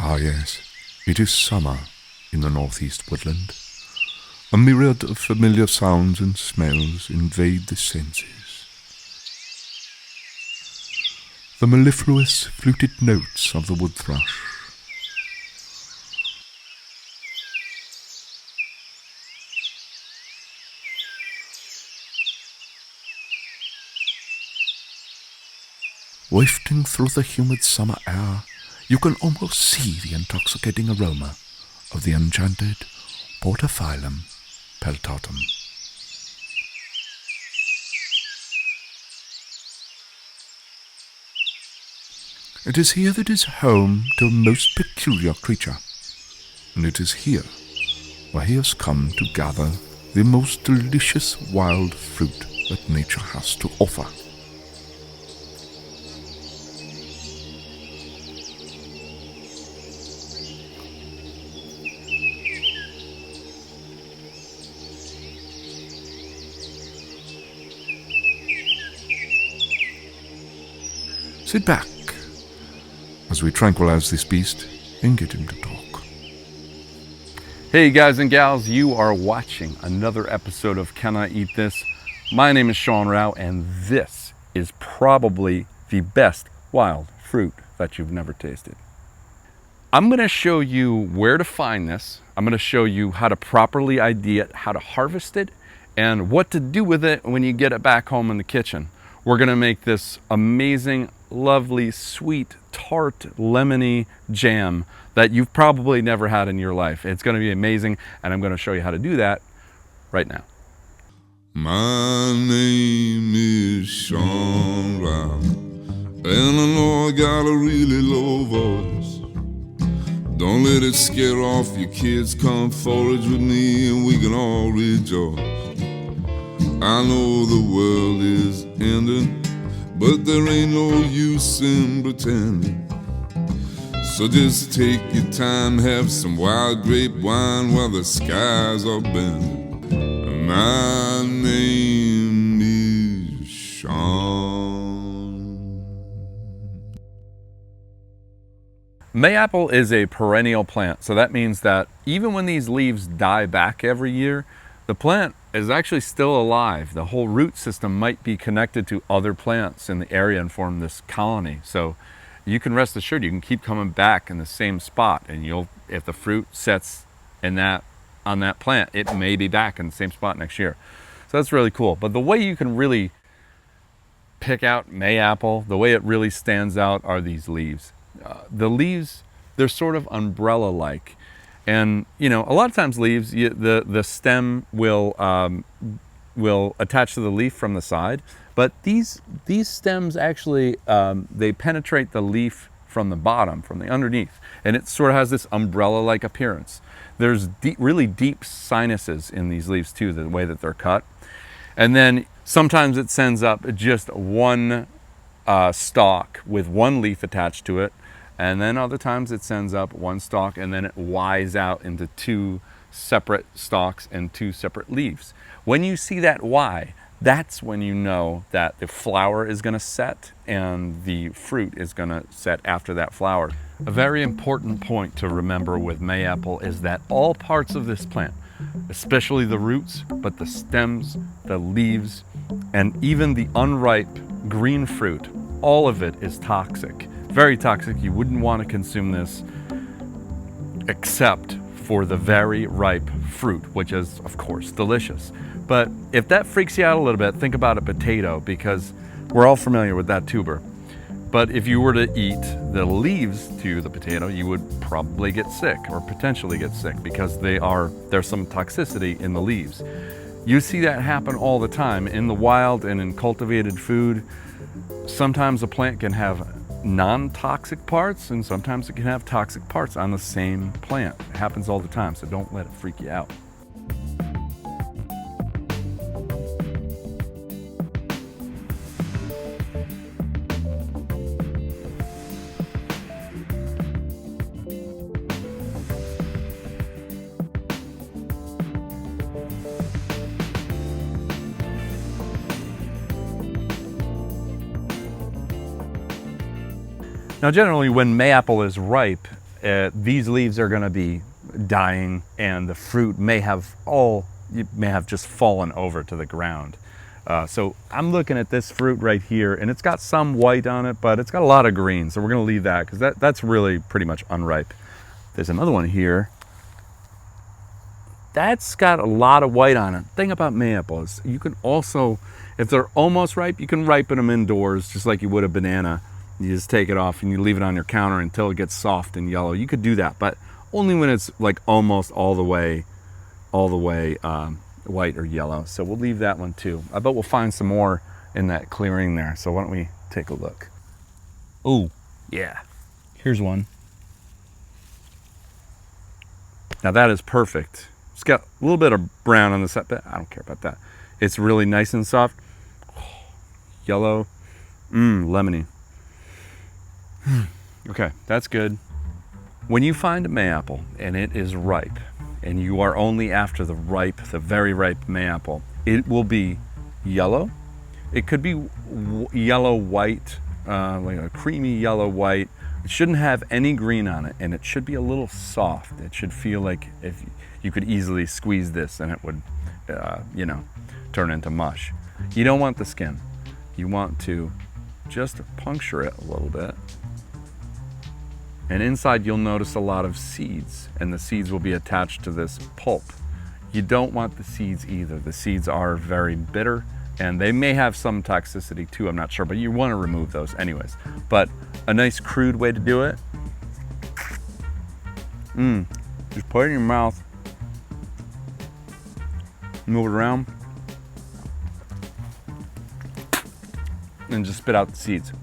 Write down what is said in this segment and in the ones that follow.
Ah yes, it is summer in the northeast woodland. A myriad of familiar sounds and smells invade the senses. The mellifluous fluted notes of the wood thrush, wafting through the humid summer air, you can almost see the intoxicating aroma of the enchanted Portophyllum peltatum. It is here that is home to a most peculiar creature, and it is here where he has come to gather the most delicious wild fruit that nature has to offer. Sit back as we tranquilize this beast and get him to talk. Hey guys and gals, you are watching another episode of Can I Eat This? My name is Sean Rowe, and this is probably the best wild fruit that you've never tasted. I'm going to show you where to find this. I'm going to show you how to properly ID it, how to harvest it, and what to do with it when you get it back home in the kitchen. We're going to make this amazing, lovely, sweet, tart, lemony jam that you've probably never had in your life. It's going to be amazing, and I'm going to show you how to do that right now. My name is Sean Rowe, and I know I got a really low voice. Don't let it scare off your kids. Come forage with me and we can all rejoice. I know the world is ending, but there ain't no use in pretending. So just take your time, have some wild grape wine while the skies are bending. My name is Sean. Mayapple is a perennial plant, so that means that even when these leaves die back every year, the plant is actually still alive. The whole root system might be connected to other plants in the area and form this colony. So you can rest assured you can keep coming back in the same spot, and if the fruit sets on that plant, it may be back in the same spot next year. So that's really cool. But the way you can really pick out Mayapple, the way it really stands out are these leaves. The leaves, they're sort of umbrella-like. And you know, a lot of times leaves, the stem will attach to the leaf from the side, but these stems actually they penetrate the leaf from the bottom, from the underneath, and it sort of has this umbrella-like appearance. There's really deep sinuses in these leaves too, the way that they're cut, and then sometimes it sends up just one stalk with one leaf attached to it. And then other times it sends up one stalk and then it Ys out into two separate stalks and two separate leaves. When you see that Y, that's when you know that the flower is going to set and the fruit is going to set after that flower. A very important point to remember with Mayapple is that all parts of this plant, especially the roots, but the stems, the leaves, and even the unripe green fruit, all of it is toxic. Very toxic. You wouldn't want to consume this except for the very ripe fruit, which is of course delicious. But if that freaks you out a little bit, think about a potato, because we're all familiar with that tuber. But if you were to eat the leaves to the potato, you would probably get sick or potentially get sick, because there's some toxicity in the leaves. You see that happen all the time in the wild and in cultivated food. Sometimes a plant can have non-toxic parts, and sometimes it can have toxic parts on the same plant. It happens all the time, so don't let it freak you out. Now generally when Mayapple is ripe, these leaves are gonna be dying, and the fruit may have just fallen over to the ground. So I'm looking at this fruit right here, and it's got some white on it, but it's got a lot of green. So we're gonna leave that because that's really pretty much unripe. There's another one here. That's got a lot of white on it. Thing about Mayapple is you can also, if they're almost ripe, you can ripen them indoors just like you would a banana. You just take it off and you leave it on your counter until it gets soft and yellow. You could do that, but only when it's like almost all the way white or yellow. So we'll leave that one too. I bet we'll find some more in that clearing there. So why don't we take a look? Oh, yeah. Here's one. Now that is perfect. It's got a little bit of brown on the side, but I don't care about that. It's really nice and soft. Yellow, lemony. Okay, that's good. When you find a Mayapple and it is ripe, and you are only after the very ripe Mayapple, it will be yellow. It could be yellow-white, like a creamy yellow-white. It shouldn't have any green on it, and it should be a little soft. It should feel like if you could easily squeeze this and it would, turn into mush. You don't want the skin. You want to just puncture it a little bit. And inside you'll notice a lot of seeds, and the seeds will be attached to this pulp. You don't want the seeds either. The seeds are very bitter, and they may have some toxicity too, I'm not sure, but you want to remove those anyways. But a nice crude way to do it, just put it in your mouth, move it around, and just spit out the seeds.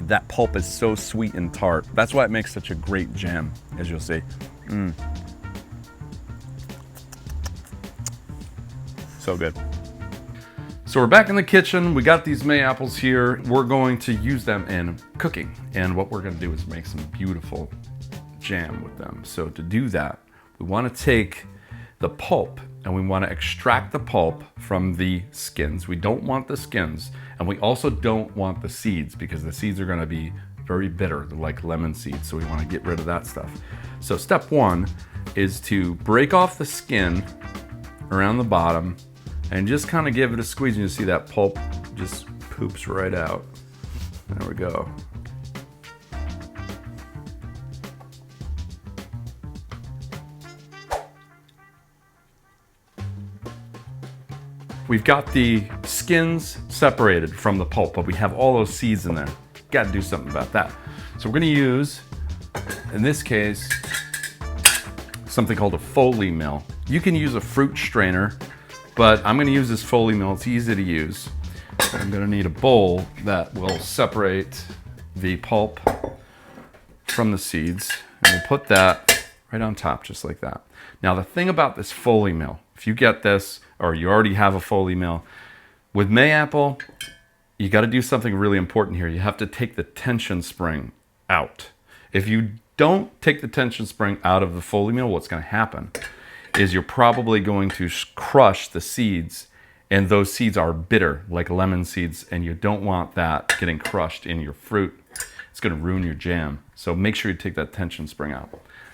That pulp is so sweet and tart. That's why it makes such a great jam, as you'll see. So good. So we're back in the kitchen. We got these Mayapples here. We're going to use them in cooking. And what we're gonna do is make some beautiful jam with them. So to do that, we wanna take the pulp and we wanna extract the pulp from the skins. We don't want the skins, and we also don't want the seeds because the seeds are gonna be very bitter, like lemon seeds, so we wanna get rid of that stuff. So step one is to break off the skin around the bottom and just kind of give it a squeeze, and you see that pulp just poops right out. There we go. We've got the skins separated from the pulp, but we have all those seeds in there. Got to do something about that. So we're going to use, in this case, something called a Foley mill. You can use a fruit strainer, but I'm going to use this Foley mill. It's easy to use. I'm going to need a bowl that will separate the pulp from the seeds, and we'll put that right on top, just like that. Now, the thing about this Foley mill, if you get this, or you already have a Foley mill, with Mayapple, you got to do something really important here. You have to take the tension spring out. If you don't take the tension spring out of the Foley mill, what's going to happen is you're probably going to crush the seeds, and those seeds are bitter, like lemon seeds, and you don't want that getting crushed in your fruit. It's going to ruin your jam. So make sure you take that tension spring out.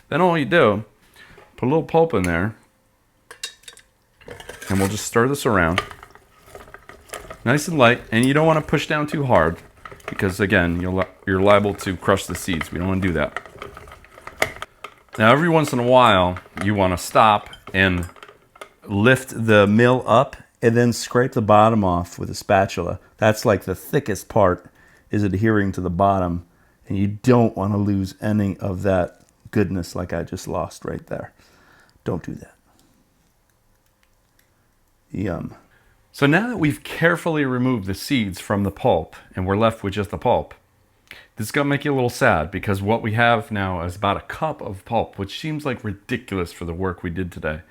Then all you do, put a little pulp in there, and we'll just stir this around. Nice and light, and you don't want to push down too hard because, again, you're liable to crush the seeds. We don't want to do that. Now, every once in a while, you want to stop and lift the mill up and then scrape the bottom off with a spatula. That's like the thickest part is adhering to the bottom, and you don't want to lose any of that goodness like I just lost right there. Don't do that. Yum. So now that we've carefully removed the seeds from the pulp and we're left with just the pulp, this is going to make you a little sad because what we have now is about a cup of pulp, which seems like ridiculous for the work we did today.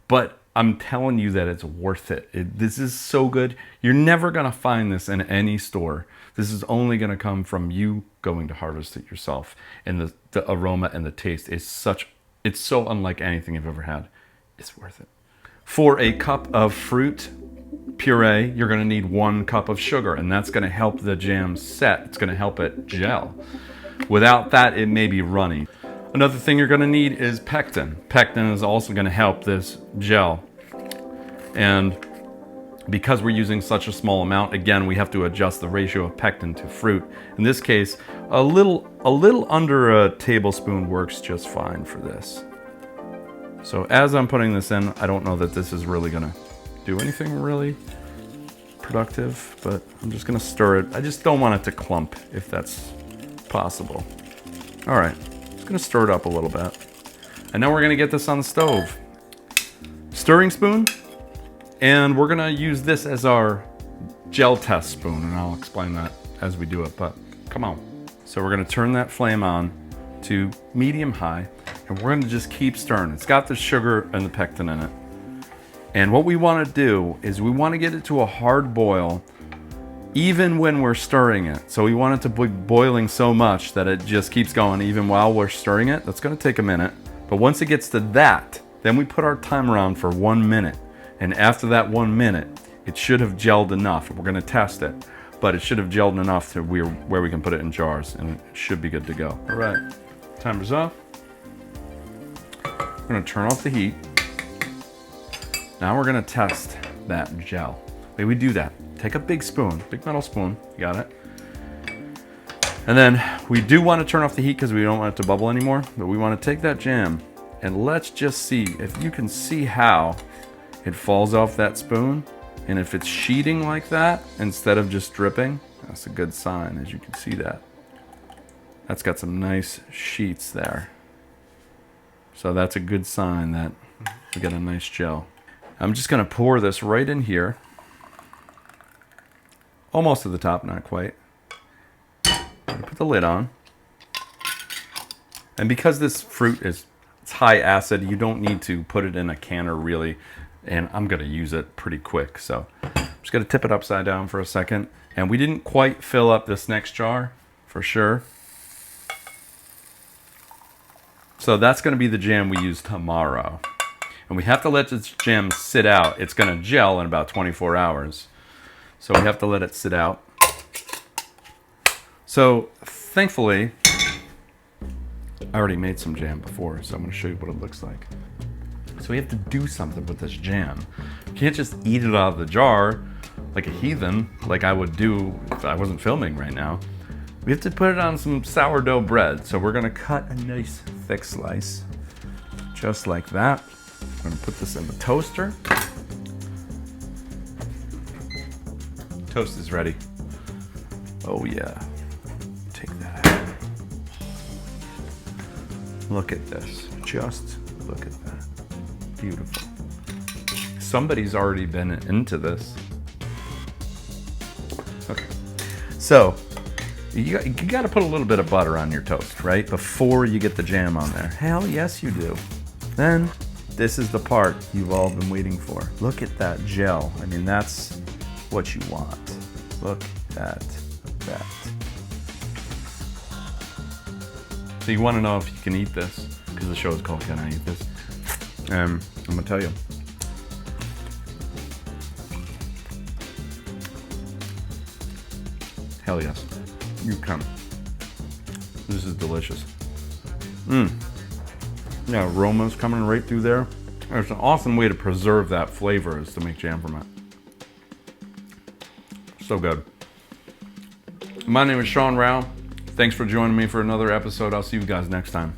But I'm telling you that it's worth it. This is so good. You're never going to find this in any store. This is only going to come from you going to harvest it yourself. And the aroma and the taste is it's so unlike anything you've ever had. It's worth it. For a cup of fruit, puree, you're gonna need 1 cup of sugar, and that's gonna help the jam set. It's gonna help it gel. Without that, it may be runny. Another thing you're gonna need is pectin. Pectin is also gonna help this gel. And because we're using such a small amount, again, we have to adjust the ratio of pectin to fruit. In this case, a little under a tablespoon works just fine for this. So as I'm putting this in, I don't know that this is really gonna do anything really productive, but I'm just gonna stir it. I just don't want it to clump if that's possible. All right, just gonna stir it up a little bit. And now we're gonna get this on the stove. Stirring spoon, and we're gonna use this as our gel test spoon, and I'll explain that as we do it, but come on. So we're gonna turn that flame on to medium high, and we're gonna just keep stirring. It's got the sugar and the pectin in it. And what we wanna do is we wanna get it to a hard boil even when we're stirring it. So we want it to be boiling so much that it just keeps going even while we're stirring it. That's gonna take a minute. But once it gets to that, then we put our timer on for 1 minute. And after that 1 minute, it should have gelled enough. We're gonna test it, but it should have gelled enough to where we can put it in jars, and it should be good to go. All right, timer's off. We're gonna turn off the heat. Now we're gonna test that gel. The way we do that, take a big spoon, big metal spoon, you got it. And then we do want to turn off the heat because we don't want it to bubble anymore, but we want to take that jam and let's just see if you can see how it falls off that spoon. And if it's sheeting like that instead of just dripping, that's a good sign, as you can see that. That's got some nice sheets there. So that's a good sign that we got a nice gel. I'm just gonna pour this right in here. Almost to the top, not quite. Put the lid on. And because this fruit it's high acid, you don't need to put it in a canner really. And I'm gonna use it pretty quick. So I'm just gonna tip it upside down for a second. And we didn't quite fill up this next jar, for sure. So that's gonna be the jam we use tomorrow. And we have to let this jam sit out. It's gonna gel in about 24 hours. So we have to let it sit out. So thankfully, I already made some jam before, so I'm gonna show you what it looks like. So we have to do something with this jam. You can't just eat it out of the jar like a heathen, like I would do if I wasn't filming right now. We have to put it on some sourdough bread. So we're gonna cut a nice thick slice, just like that. I'm gonna put this in the toaster. Toast is ready. Oh yeah, take that out. Look at this, just look at that. Beautiful. Somebody's already been into this. Okay, so you got to put a little bit of butter on your toast, right? Before you get the jam on there. Hell yes you do. Then this is the part you've all been waiting for. Look at that gel. I mean, that's what you want. Look at that. So you want to know if you can eat this, because the show is called Can I Eat This? I'm gonna tell you. Hell yes, you can. This is delicious. Yeah, aroma's coming right through there. There's an awesome way to preserve that flavor is to make jam from it. So good. My name is Sean Rowe. Thanks for joining me for another episode. I'll see you guys next time.